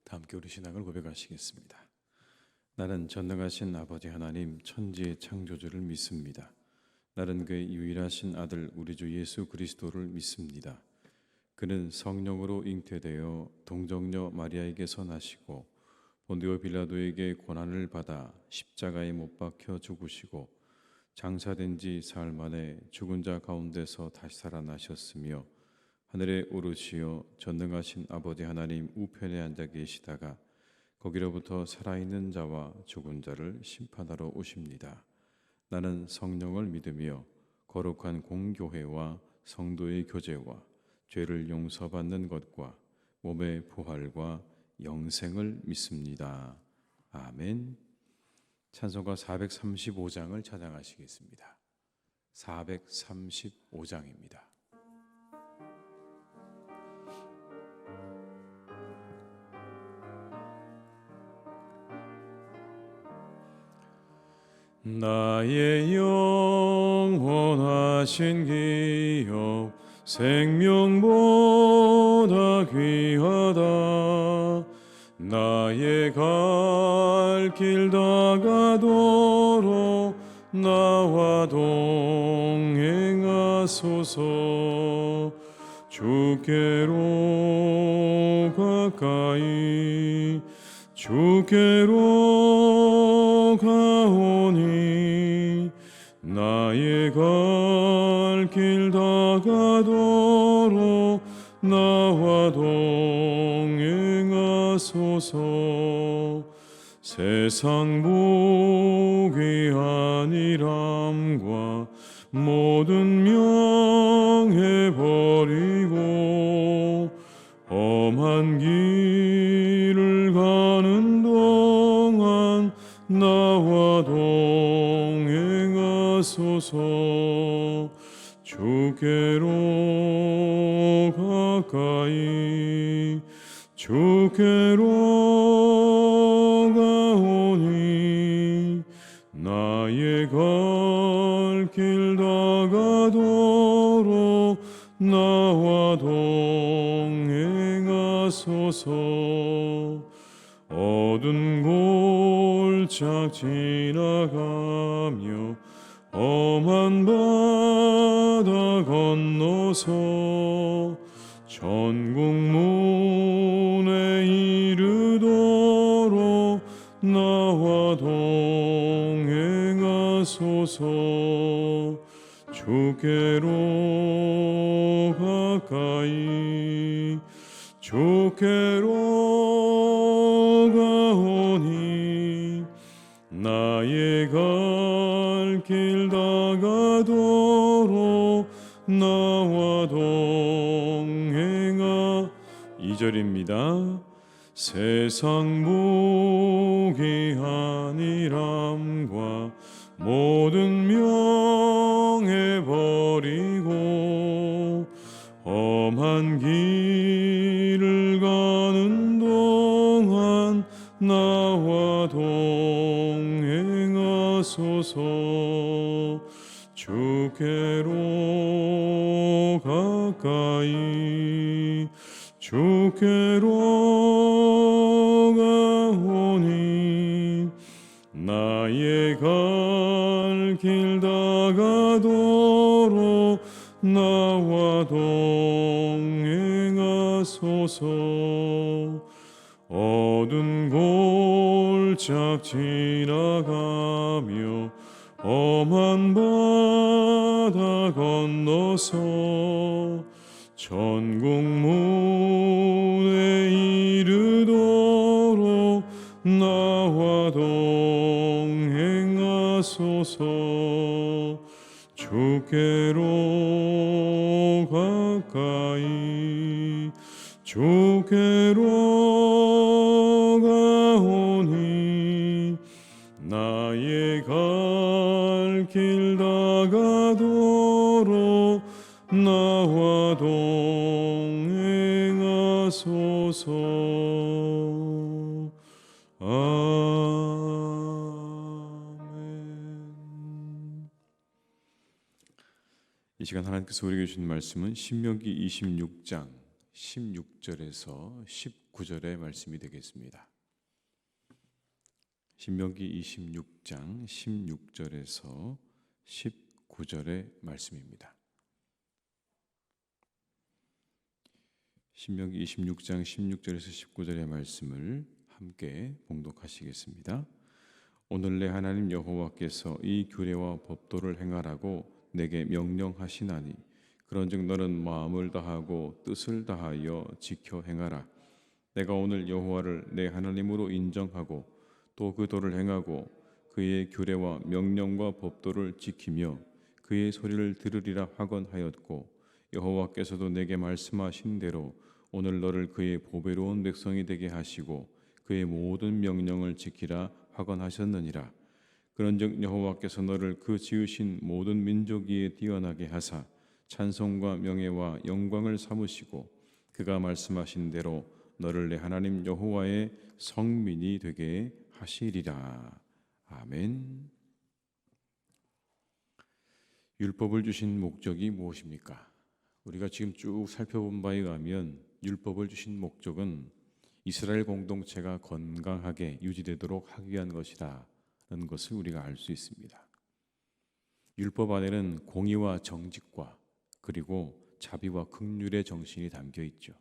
다 함께 우리 신앙을 고백하시겠습니다. 나는 전능하신 아버지 하나님 천지의 창조주를 믿습니다. 나는 그의 유일하신 아들 우리 주 예수 그리스도를 믿습니다. 그는 성령으로 잉태되어 동정녀 마리아에게서 나시고 본디오 빌라도에게 고난을 받아 십자가에 못 박혀 죽으시고 장사된 지 사흘 만에 죽은 자 가운데서 다시 살아나셨으며 하늘에 오르시어 전능하신 아버지 하나님 우편에 앉아 계시다가 거기로부터 살아있는 자와 죽은 자를 심판하러 오십니다. 나는 성령을 믿으며 거룩한 공교회와 성도의 교제와 죄를 용서받는 것과 몸의 부활과 영생을 믿습니다. 아멘. 찬송가 435장을 찬양하시겠습니다. 435장입니다. 나의 영원하신 기업 생명보다 귀하다. 나의 갈 길 다가도록 나와 동행하소서. 주께로 가까이 주께로 가오니 나의 갈 길 다가도록 나와 동행하소서. 세상 복이 아니람과 모든 명예 버리고 험한 길을 가는 동안 나와 동행하소서. 주께로 가까이 주께로 가오니 나의 갈 길 다가도록 나와 동행하소서. 어두운 골짝 지나가며 험한 바다 건너서 천국 문에 이르도록 나와 동행하소서. 주께로 가까이 주께로 가오니 나의 갈 길 다가도록 나와 동행하. 2절입니다. 세상 복이 아니람과 모든 명예 버리고 험한 길을 가는 동안 나와 동행하소서. 주께로 가까이 주께로 가오니 나의 갈 길 다가도록 나와 동행하소서. 어두운 골짝 지나가며 험한 바다 건너서 천국 문에 이르도록 나와 동행하소서. 주께로 가까이 주께로 가오니 나의 갈 길 다가도록 나와 동행하소서. 아멘. 이 시간 하나님께서 우리에게 주신 말씀은 신명기 26장 16절에서 19절의 말씀이 되겠습니다. 신명기 26장 16절에서 19절의 말씀입니다. 신명기 26장 16절에서 19절의 말씀을 함께 봉독하시겠습니다. 오늘 내 하나님 여호와께서 이 규례와 법도를 행하라고 내게 명령하시나니 그런즉 너는 마음을 다하고 뜻을 다하여 지켜 행하라. 내가 오늘 여호와를 내 하나님으로 인정하고 또 그 도를 행하고 그의 규례와 명령과 법도를 지키며 그의 소리를 들으리라 하건하였고 여호와께서도 내게 말씀하신 대로 오늘 너를 그의 보배로운 백성이 되게 하시고 그의 모든 명령을 지키라 하건하셨느니라. 그런즉 여호와께서 너를 그 지으신 모든 민족 위에 뛰어나게 하사 찬송과 명예와 영광을 삼으시고 그가 말씀하신 대로 너를 내 하나님 여호와의 성민이 되게 하시리라. 아멘. 율법을 주신 목적이 무엇입니까? 우리가 지금 쭉 살펴본 바에 의하면 율법을 주신 목적은 이스라엘 공동체가 건강하게 유지되도록 하기 위한 것이라는 것을 우리가 알 수 있습니다. 율법 안에는 공의와 정직과 그리고 자비와 긍휼의 정신이 담겨 있죠.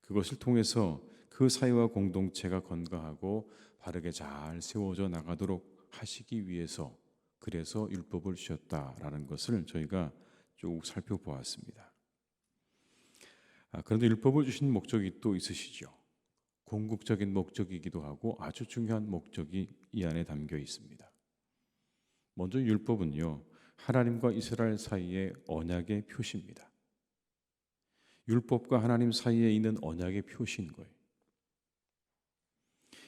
그것을 통해서 그 사회와 공동체가 건강하고 바르게 잘 세워져 나가도록 하시기 위해서 그래서 율법을 주셨다라는 것을 저희가 쭉 살펴보았습니다. 그런데 율법을 주신 목적이 또 있으시죠. 궁극적인 목적이기도 하고 아주 중요한 목적이 이 안에 담겨 있습니다. 먼저 율법은요, 하나님과 이스라엘 사이의 언약의 표시입니다. 율법과 하나님 사이에 있는 언약의 표시인 거예요.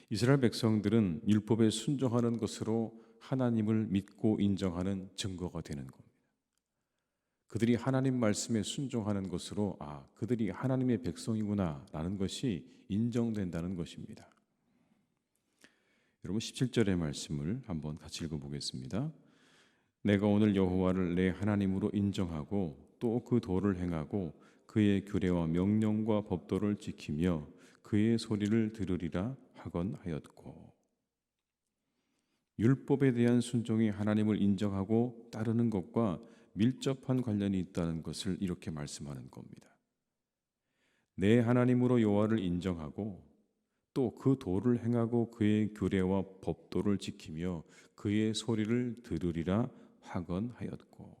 이스라엘 백성들은 율법에 순종하는 것으로 하나님을 믿고 인정하는 증거가 되는 겁니다. 그들이 하나님 말씀에 순종하는 것으로 그들이 하나님의 백성이구나 라는 것이 인정된다는 것입니다. 여러분 17절의 말씀을 한번 같이 읽어보겠습니다. 내가 오늘 여호와를 내 하나님으로 인정하고 또 그 도를 행하고 그의 규례와 명령과 법도를 지키며 그의 소리를 들으리라 하건하였고. 율법에 대한 순종이 하나님을 인정하고 따르는 것과 밀접한 관련이 있다는 것을 이렇게 말씀하는 겁니다. 내 하나님으로 여호와를 인정하고 또 그 도를 행하고 그의 규례와 법도를 지키며 그의 소리를 들으리라 하건하였고.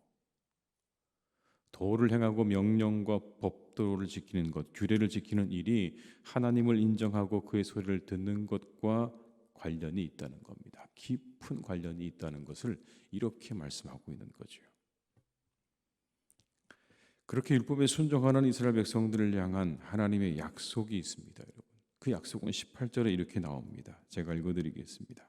도를 행하고 명령과 법도를 지키는 것, 규례를 지키는 일이 하나님을 인정하고 그의 소리를 듣는 것과 관련이 있다는 겁니다. 깊은 관련이 있다는 것을 이렇게 말씀하고 있는 거죠. 그렇게 율법에 순종하는 이스라엘 백성들을 향한 하나님의 약속이 있습니다, 여러분. 그 약속은 18절에 이렇게 나옵니다. 제가 읽어드리겠습니다.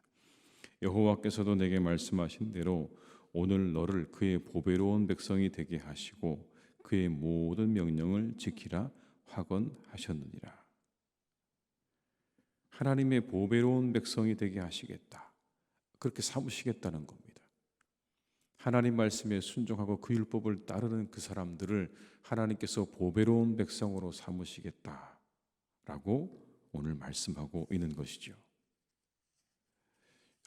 여호와께서도 내게 말씀하신 대로 오늘 너를 그의 보배로운 백성이 되게 하시고 그의 모든 명령을 지키라 하건하셨느니라. 하나님의 보배로운 백성이 되게 하시겠다. 그렇게 삼으시겠다는 겁니다. 하나님 말씀에 순종하고 그 율법을 따르는 그 사람들을 하나님께서 보배로운 백성으로 삼으시겠다라고 오늘 말씀하고 있는 것이죠.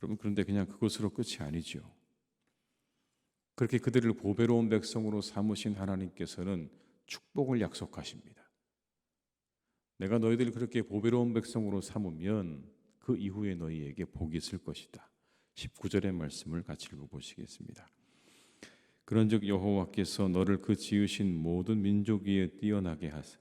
여러분, 그런데 그냥 그것으로 끝이 아니죠. 그렇게 그들을 보배로운 백성으로 삼으신 하나님께서는 축복을 약속하십니다. 내가 너희들을 그렇게 보배로운 백성으로 삼으면 그 이후에 너희에게 복이 있을 것이다. 19절의 말씀을 같이 읽어보시겠습니다. 그런즉 여호와께서 너를 그 지으신 모든 민족 위에 뛰어나게 하사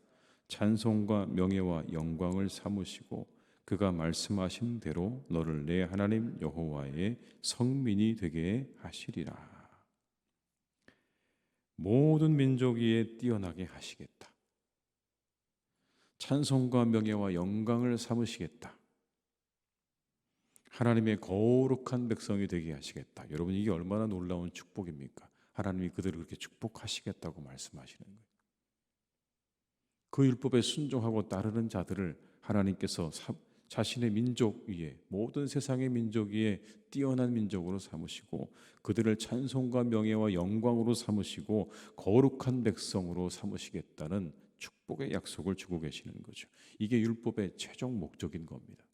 찬송과 명예와 영광을 삼으시고 그가 말씀하신 대로 너를 내 하나님 여호와의 성민이 되게 하시리라. 모든 민족 위에 뛰어나게 하시겠다. 찬송과 명예와 영광을 삼으시겠다. 하나님의 거룩한 백성이 되게 하시겠다. 여러분, 이게 얼마나 놀라운 축복입니까? 하나님이 그들을 그렇게 축복하시겠다고 말씀하시는 거예요. 그 율법에 순종하고 따르는 자들을 하나님께서 자신의 민족 위에, 모든 세상의 민족 위에 뛰어난 민족으로 삼으시고 그들을 찬송과 명예와 영광으로 삼으시고 거룩한 백성으로 삼으시겠다는 축복의 약속을 주고 계시는 거죠. 이게 율법의 최종 목적인 겁니다.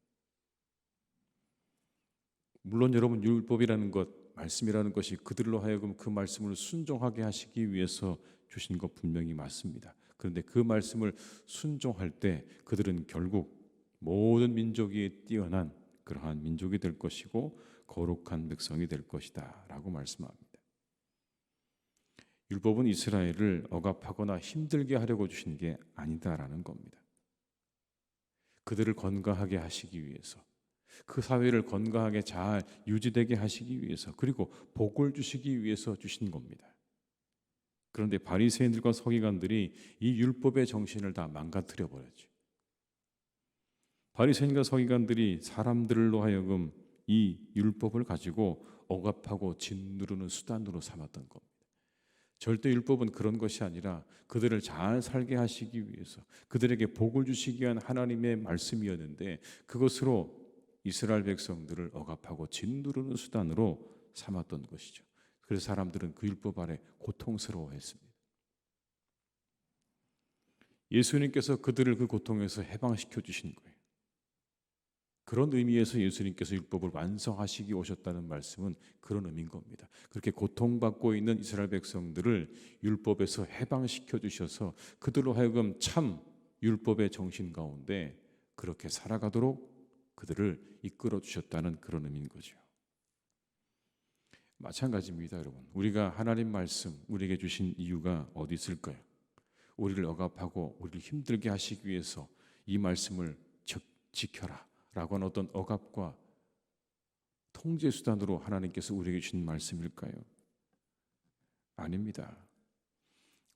물론 여러분, 율법이라는 것, 말씀이라는 것이 그들로 하여금 그 말씀을 순종하게 하시기 위해서 주신 것 분명히 맞습니다. 그런데 그 말씀을 순종할 때 그들은 결국 모든 민족이 뛰어난 그러한 민족이 될 것이고 거룩한 백성이 될 것이다 라고 말씀합니다. 율법은 이스라엘을 억압하거나 힘들게 하려고 주신 게 아니다라는 겁니다. 그들을 건강하게 하시기 위해서, 그 사회를 건강하게 잘 유지되게 하시기 위해서, 그리고 복을 주시기 위해서 주신 겁니다. 그런데 바리새인들과 서기관들이 이 율법의 정신을 다 망가뜨려 버렸죠. 바리새인과 서기관들이 사람들로 하여금 이 율법을 가지고 억압하고 짓누르는 수단으로 삼았던 겁니다. 절대 율법은 그런 것이 아니라 그들을 잘 살게 하시기 위해서, 그들에게 복을 주시기 위한 하나님의 말씀이었는데 그것으로 이스라엘 백성들을 억압하고 짓누르는 수단으로 삼았던 것이죠. 그래서 사람들은 그 율법 아래 고통스러워했습니다. 예수님께서 그들을 그 고통에서 해방시켜 주신 거예요. 그런 의미에서 예수님께서 율법을 완성하시기 오셨다는 말씀은 그런 의미인 겁니다. 그렇게 고통받고 있는 이스라엘 백성들을 율법에서 해방시켜 주셔서 그들로 하여금 참 율법의 정신 가운데 그렇게 살아가도록 그들을 이끌어 주셨다는 그런 의미인 거죠. 마찬가지입니다, 여러분. 우리가 하나님 말씀 우리에게 주신 이유가 어디 있을까요? 우리를 억압하고 우리를 힘들게 하시기 위해서 이 말씀을 지켜라 라고 하는 어떤 억압과 통제 수단으로 하나님께서 우리에게 주신 말씀일까요? 아닙니다.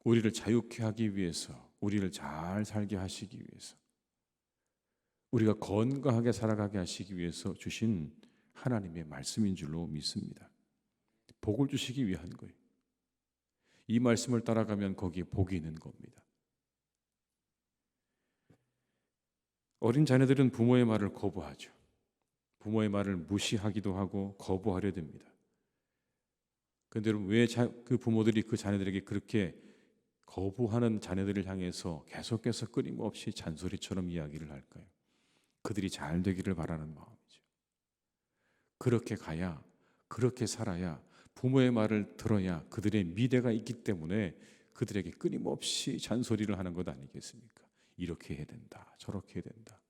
우리를 자유케 하기 위해서, 우리를 잘 살게 하시기 위해서, 우리가 건강하게 살아가게 하시기 위해서 주신 하나님의 말씀인 줄로 믿습니다. 복을 주시기 위한 거예요. 이 말씀을 따라가면 거기에 복이 있는 겁니다. 어린 자녀들은 부모의 말을 거부하죠. 부모의 말을 무시하기도 하고 거부하려 됩니다. 그런데 여러분, 왜 그 부모들이 그 자녀들에게 그렇게 거부하는 자녀들을 향해서 계속해서 끊임없이 잔소리처럼 이야기를 할까요? 그들이 잘 되기를 바라는 마음이죠. 그렇게 가야, 그렇게 살아야, 부모의 말을 들어야 그들의 미래가 있기 때문에 그들에게 끊임없이 잔소리를 하는 것 아니겠습니까? 이렇게 해야 된다, 저렇게 해야 된다.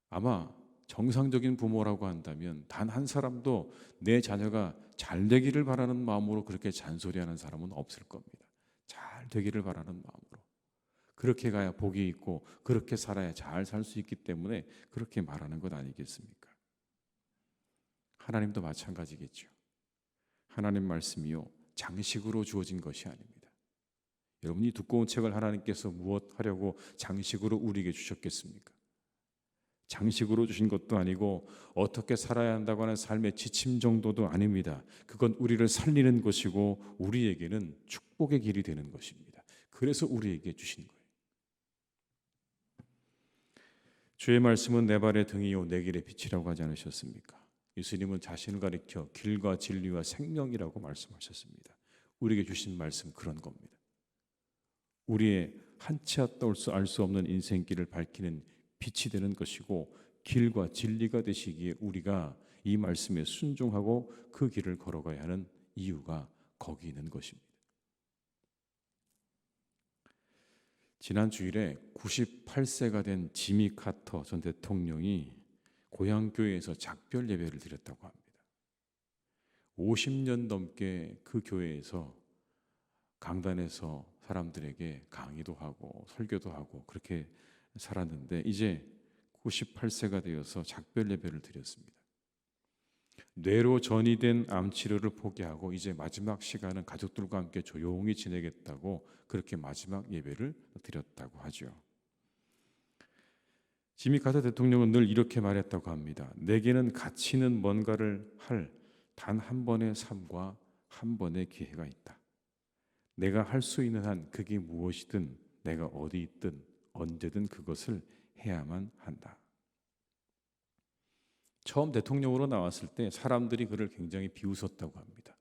아마 정상적인 부모라고 한다면 단 한 사람도 내 자녀가 잘 되기를 바라는 마음으로 그렇게 잔소리하는 사람은 없을 겁니다. 잘 되기를 바라는 마음으로. 그렇게 가야 복이 있고 그렇게 살아야 잘 살 수 있기 때문에 그렇게 말하는 것 아니겠습니까? 하나님도 마찬가지겠죠. 하나님 말씀이요, 장식으로 주어진 것이 아닙니다. 여러분이 두꺼운 책을 하나님께서 무엇 하려고 장식으로 우리에게 주셨겠습니까? 장식으로 주신 것도 아니고 어떻게 살아야 한다고 하는 삶의 지침 정도도 아닙니다. 그건 우리를 살리는 것이고 우리에게는 축복의 길이 되는 것입니다. 그래서 우리에게 주신 거예요. 주의 말씀은 내 발의 등이요 내 길의 빛이라고 하지 않으셨습니까? 예수님은 자신을 가리켜 길과 진리와 생명이라고 말씀하셨습니다. 우리에게 주신 말씀 그런 겁니다. 우리의 한치 앞도 알 수 없는 인생길을 밝히는 빛이 되는 것이고 길과 진리가 되시기에 우리가 이 말씀에 순종하고 그 길을 걸어가야 하는 이유가 거기 있는 것입니다. 지난 주일에 98세가 된 지미 카터 전 대통령이 고향 교회에서 작별 예배를 드렸다고 합니다. 50년 넘게 그 교회에서 강단에서 사람들에게 강의도 하고 설교도 하고 그렇게 살았는데 이제 98세가 되어서 작별 예배를 드렸습니다. 뇌로 전이된 암 치료를 포기하고 이제 마지막 시간은 가족들과 함께 조용히 지내겠다고 그렇게 마지막 예배를 드렸다고 하죠. 지미 카터 대통령은 늘 이렇게 말했다고 합니다. 내게는 가치 있는 뭔가를 할 단 한 번의 삶과 한 번의 기회가 있다. 내가 할 수 있는 한 그게 무엇이든 내가 어디 있든 언제든 그것을 해야만 한다. 처음 대통령으로 나왔을 때 사람들이 그를 굉장히 비웃었다고 합니다.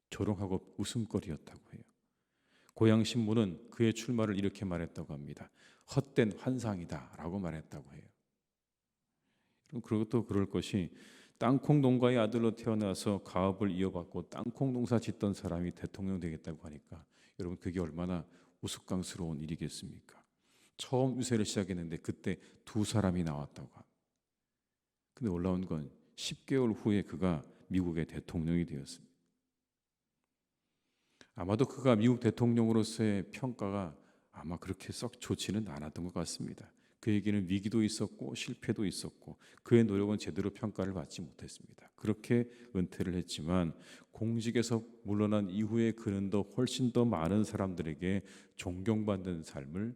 조롱하고 웃음거리였다고 해요. 고향 신문은 그의 출마를 이렇게 말했다고 합니다. 헛된 환상이다라고 말했다고 해요. 그것도 그럴 것이 땅콩 농가의 아들로 태어나서 가업을 이어받고 땅콩 농사 짓던 사람이 대통령 되겠다고 하니까 여러분 그게 얼마나 우스꽝스러운 일이겠습니까? 처음 유세를 시작했는데 그때 두 사람이 나왔다고 합니다. 근데 놀라운 건 10개월 후에 그가 미국의 대통령이 되었습니다. 아마도 그가 미국 대통령으로서의 평가가 아마 그렇게 썩 좋지는 않았던 것 같습니다. 그에게는 위기도 있었고 실패도 있었고 그의 노력은 제대로 평가를 받지 못했습니다. 그렇게 은퇴를 했지만 공직에서 물러난 이후에 그는 더 훨씬 더 많은 사람들에게 존경받는 삶을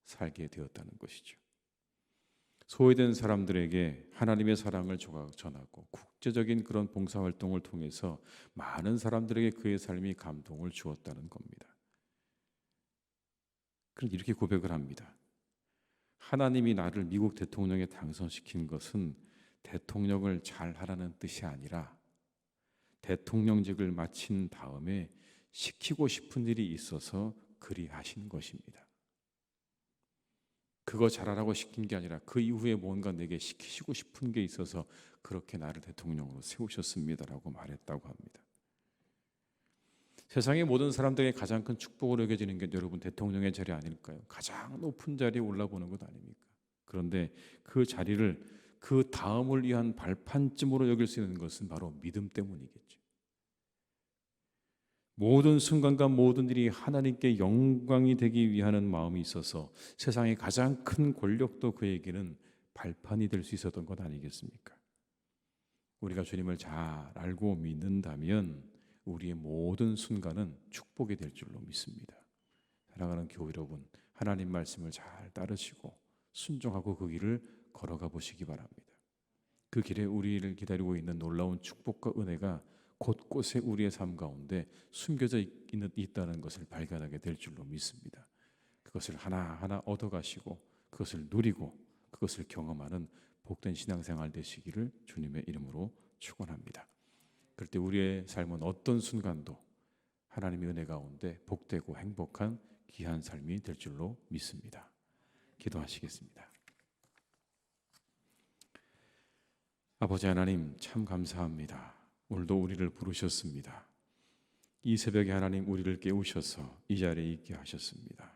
살게 되었다는 것이죠. 소외된 사람들에게 하나님의 사랑을 전하고 국제적인 그런 봉사활동을 통해서 많은 사람들에게 그의 삶이 감동을 주었다는 겁니다. 그런데 이렇게 고백을 합니다. 하나님이 나를 미국 대통령에 당선시킨 것은 대통령을 잘 하라는 뜻이 아니라 대통령직을 마친 다음에 시키고 싶은 일이 있어서 그리 하신 것입니다. 그거 잘하라고 시킨 게 아니라 그 이후에 뭔가 내게 시키시고 싶은 게 있어서 그렇게 나를 대통령으로 세우셨습니다라고 말했다고 합니다. 세상의 모든 사람들에게 가장 큰 축복으로 여겨지는 게 여러분 대통령의 자리 아닐까요? 가장 높은 자리에 올라보는 것 아닙니까? 그런데 그 자리를 그 다음을 위한 발판쯤으로 여길 수 있는 것은 바로 믿음 때문이겠죠. 모든 순간과 모든 일이 하나님께 영광이 되기 위한 마음이 있어서 세상의 가장 큰 권력도 그에게는 발판이 될 수 있었던 것 아니겠습니까? 우리가 주님을 잘 알고 믿는다면 우리의 모든 순간은 축복이 될 줄로 믿습니다. 사랑하는 교회 여러분, 하나님 말씀을 잘 따르시고 순종하고 그 길을 걸어가 보시기 바랍니다. 그 길에 우리를 기다리고 있는 놀라운 축복과 은혜가 곳곳에 우리의 삶 가운데 숨겨져 있다는 것을 발견하게 될 줄로 믿습니다. 그것을 하나하나 얻어가시고 그것을 누리고 그것을 경험하는 복된 신앙생활 되시기를 주님의 이름으로 축원합니다. 그럴 때 우리의 삶은 어떤 순간도 하나님의 은혜 가운데 복되고 행복한 귀한 삶이 될 줄로 믿습니다. 기도하시겠습니다. 아버지 하나님 참 감사합니다. 오늘도 우리를 부르셨습니다. 이 새벽에 하나님 우리를 깨우셔서 이 자리에 있게 하셨습니다.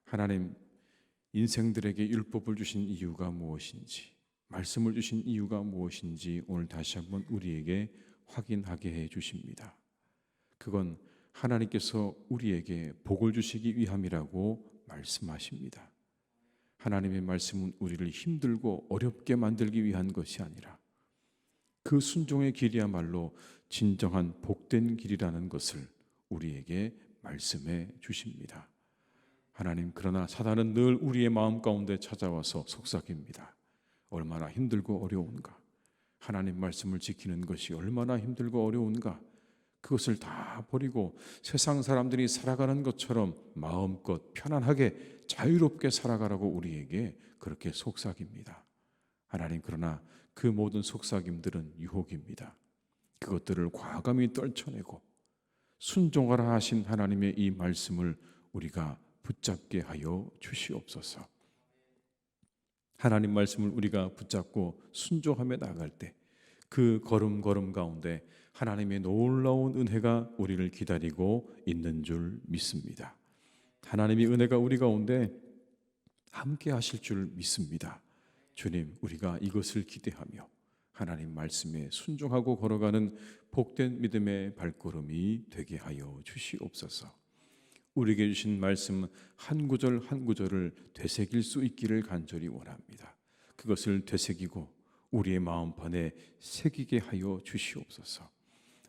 하나님 인생들에게 율법을 주신 이유가 무엇인지, 말씀을 주신 이유가 무엇인지 오늘 다시 한번 우리에게 확인하게 해 주십니다. 그건 하나님께서 우리에게 복을 주시기 위함이라고 말씀하십니다. 하나님의 말씀은 우리를 힘들고 어렵게 만들기 위한 것이 아니라 그 순종의 길이야말로 진정한 복된 길이라는 것을 우리에게 말씀해 주십니다. 하나님, 그러나 사단은 늘 우리의 마음 가운데 찾아와서 속삭입니다. 얼마나 힘들고 어려운가. 하나님 말씀을 지키는 것이 얼마나 힘들고 어려운가. 그것을 다 버리고 세상 사람들이 살아가는 것처럼 마음껏 편안하게 자유롭게 살아가라고 우리에게 그렇게 속삭입니다. 하나님, 그러나 그 모든 속삭임들은 유혹입니다. 그것들을 과감히 떨쳐내고 순종하라 하신 하나님의 이 말씀을 우리가 붙잡게 하여 주시옵소서. 하나님 말씀을 우리가 붙잡고 순종하며 나갈 때 그 걸음걸음 가운데 하나님의 놀라운 은혜가 우리를 기다리고 있는 줄 믿습니다. 하나님의 은혜가 우리 가운데 함께 하실 줄 믿습니다. 주님, 우리가 이것을 기대하며 하나님 말씀에 순종하고 걸어가는 복된 믿음의 발걸음이 되게 하여 주시옵소서. 우리에게 주신 말씀 한 구절 한 구절을 되새길 수 있기를 간절히 원합니다. 그것을 되새기고 우리의 마음판에 새기게 하여 주시옵소서.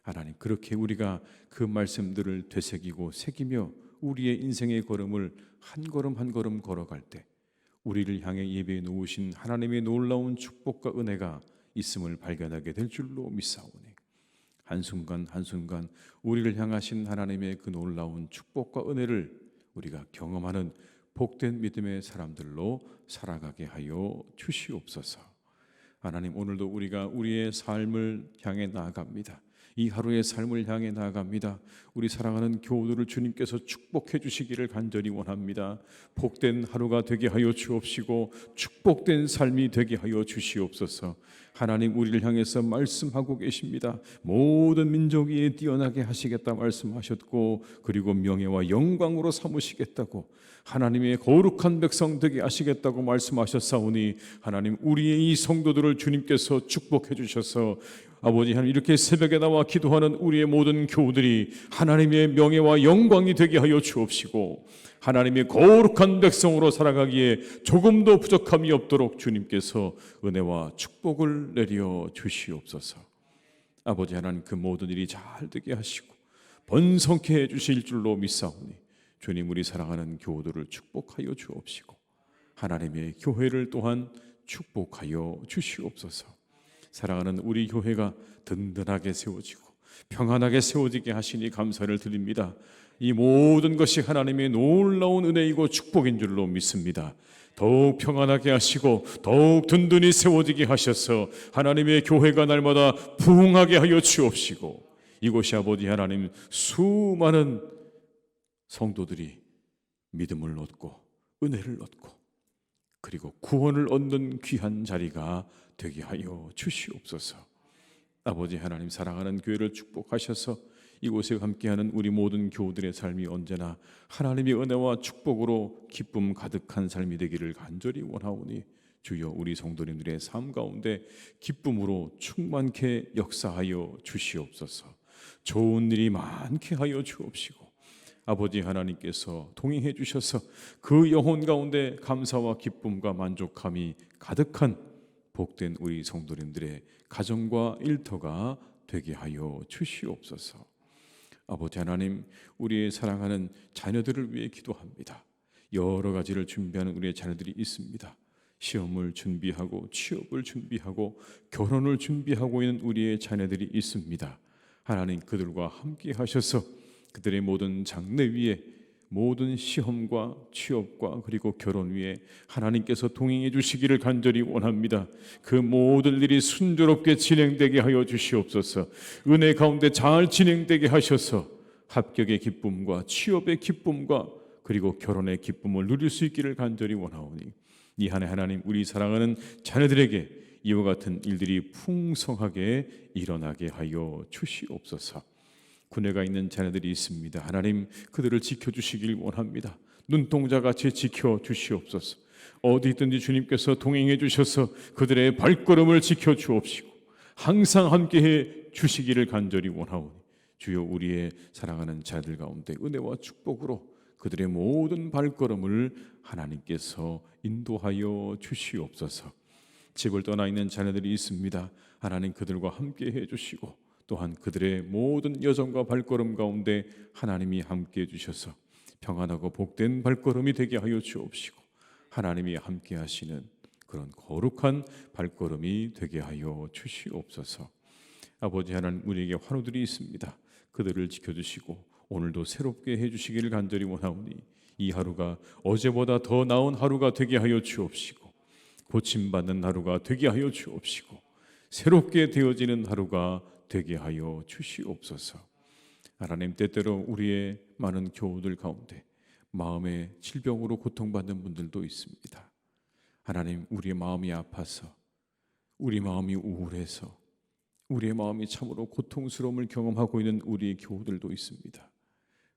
하나님, 그렇게 우리가 그 말씀들을 되새기고 새기며 우리의 인생의 걸음을 한 걸음 한 걸음 걸어갈 때 우리를 향해 예배해 놓으신 하나님의 놀라운 축복과 은혜가 있음을 발견하게 될 줄로 믿사오니 한순간 한순간 우리를 향하신 하나님의 그 놀라운 축복과 은혜를 우리가 경험하는 복된 믿음의 사람들로 살아가게 하여 주시옵소서. 하나님, 오늘도 우리가 우리의 삶을 향해 나아갑니다. 이 하루의 삶을 향해 나아갑니다. 우리 사랑하는 교우들을 주님께서 축복해 주시기를 간절히 원합니다. 복된 하루가 되게 하여 주옵시고 축복된 삶이 되게 하여 주시옵소서. 하나님, 우리를 향해서 말씀하고 계십니다. 모든 민족 위에 뛰어나게 하시겠다 말씀하셨고, 그리고 명예와 영광으로 삼으시겠다고, 하나님의 거룩한 백성 되게 하시겠다고 말씀하셨사오니, 하나님, 우리의 이 성도들을 주님께서 축복해 주셔서 아버지 하나님, 이렇게 새벽에 나와 기도하는 우리의 모든 교우들이 하나님의 명예와 영광이 되게 하여 주옵시고, 하나님의 거룩한 백성으로 살아가기에 조금도 부족함이 없도록 주님께서 은혜와 축복을 내려 주시옵소서. 아버지 하나님, 그 모든 일이 잘 되게 하시고 번성케 해 주실 줄로 믿사오니, 주님, 우리 사랑하는 교우들을 축복하여 주옵시고 하나님의 교회를 또한 축복하여 주시옵소서. 사랑하는 우리 교회가 든든하게 세워지고 평안하게 세워지게 하시니 감사를 드립니다. 이 모든 것이 하나님의 놀라운 은혜이고 축복인 줄로 믿습니다. 더욱 평안하게 하시고 더욱 든든히 세워지게 하셔서 하나님의 교회가 날마다 부흥하게 하여 주옵시고, 이곳이 아버지 하나님 수많은 성도들이 믿음을 얻고 은혜를 얻고 그리고 구원을 얻는 귀한 자리가 되게 하여 주시옵소서. 아버지 하나님, 사랑하는 교회를 축복하셔서 이곳에 함께하는 우리 모든 교우들의 삶이 언제나 하나님의 은혜와 축복으로 기쁨 가득한 삶이 되기를 간절히 원하오니, 주여, 우리 성도님들의 삶 가운데 기쁨으로 충만케 역사하여 주시옵소서. 좋은 일이 많게 하여 주옵시고 아버지 하나님께서 동행해 주셔서 그 영혼 가운데 감사와 기쁨과 만족함이 가득한 복된 우리 성도님들의 가정과 일터가 되게 하여 주시옵소서. 아버지 하나님, 우리의 사랑하는 자녀들을 위해 기도합니다. 여러 가지를 준비하는 우리의 자녀들이 있습니다. 시험을 준비하고 취업을 준비하고 결혼을 준비하고 있는 우리의 자녀들이 있습니다. 하나님, 그들과 함께 하셔서 그들의 모든 장래 위에, 모든 시험과 취업과 그리고 결혼 위에 하나님께서 동행해 주시기를 간절히 원합니다. 그 모든 일이 순조롭게 진행되게 하여 주시옵소서. 은혜 가운데 잘 진행되게 하셔서 합격의 기쁨과 취업의 기쁨과 그리고 결혼의 기쁨을 누릴 수 있기를 간절히 원하오니, 이 한 해 하나님, 우리 사랑하는 자녀들에게 이와 같은 일들이 풍성하게 일어나게 하여 주시옵소서. 군에가 있는 자녀들이 있습니다. 하나님, 그들을 지켜주시길 원합니다. 눈동자같이 지켜주시옵소서. 어디 있든지 주님께서 동행해 주셔서 그들의 발걸음을 지켜주옵시고 항상 함께해 주시기를 간절히 원하오니, 주여, 우리의 사랑하는 자들 가운데 은혜와 축복으로 그들의 모든 발걸음을 하나님께서 인도하여 주시옵소서. 집을 떠나 있는 자녀들이 있습니다. 하나님, 그들과 함께해 주시고 또한 그들의 모든 여정과 발걸음 가운데 하나님이 함께해 주셔서 평안하고 복된 발걸음이 되게 하여 주옵시고 하나님이 함께 하시는 그런 거룩한 발걸음이 되게 하여 주시옵소서. 아버지 하나님, 우리에게 환우들이 있습니다. 그들을 지켜주시고 오늘도 새롭게 해주시기를 간절히 원하오니, 이 하루가 어제보다 더 나은 하루가 되게 하여 주옵시고 고침받는 하루가 되게 하여 주옵시고 새롭게 되어지는 하루가 되게 하여 주시옵소서. 하나님, 때때로 우리의 많은 교우들 가운데 마음의 질병으로 고통받는 분들도 있습니다. 하나님, 우리의 마음이 아파서, 우리 마음이 우울해서, 우리의 마음이 참으로 고통스러움을 경험하고 있는 우리의 교우들도 있습니다.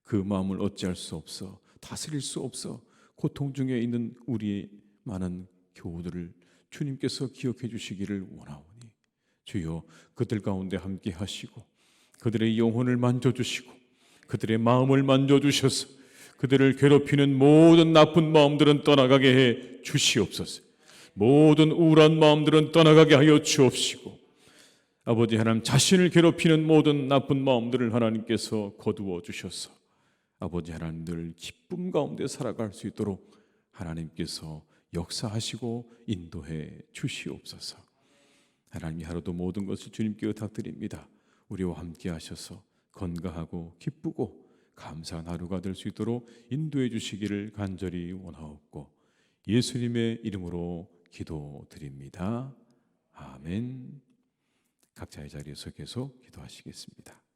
그 마음을 어찌할 수 없어, 다스릴 수 없어 고통 중에 있는 우리의 많은 교우들을 주님께서 기억해 주시기를 원하오니, 주여, 그들 가운데 함께 하시고 그들의 영혼을 만져주시고 그들의 마음을 만져주셔서 그들을 괴롭히는 모든 나쁜 마음들은 떠나가게 해 주시옵소서. 모든 우울한 마음들은 떠나가게 하여 주옵시고 아버지 하나님, 자신을 괴롭히는 모든 나쁜 마음들을 하나님께서 거두어 주셔서 아버지 하나님, 늘 기쁨 가운데 살아갈 수 있도록 하나님께서 역사하시고 인도해 주시옵소서. 하나님, 하루도 모든 것을 주님께 의탁드립니다. 우리와 함께 하셔서 건강하고 기쁘고 감사한 하루가 될 수 있도록 인도해 주시기를 간절히 원하옵고 예수님의 이름으로 기도드립니다. 아멘. 각자의 자리에서 계속 기도하시겠습니다.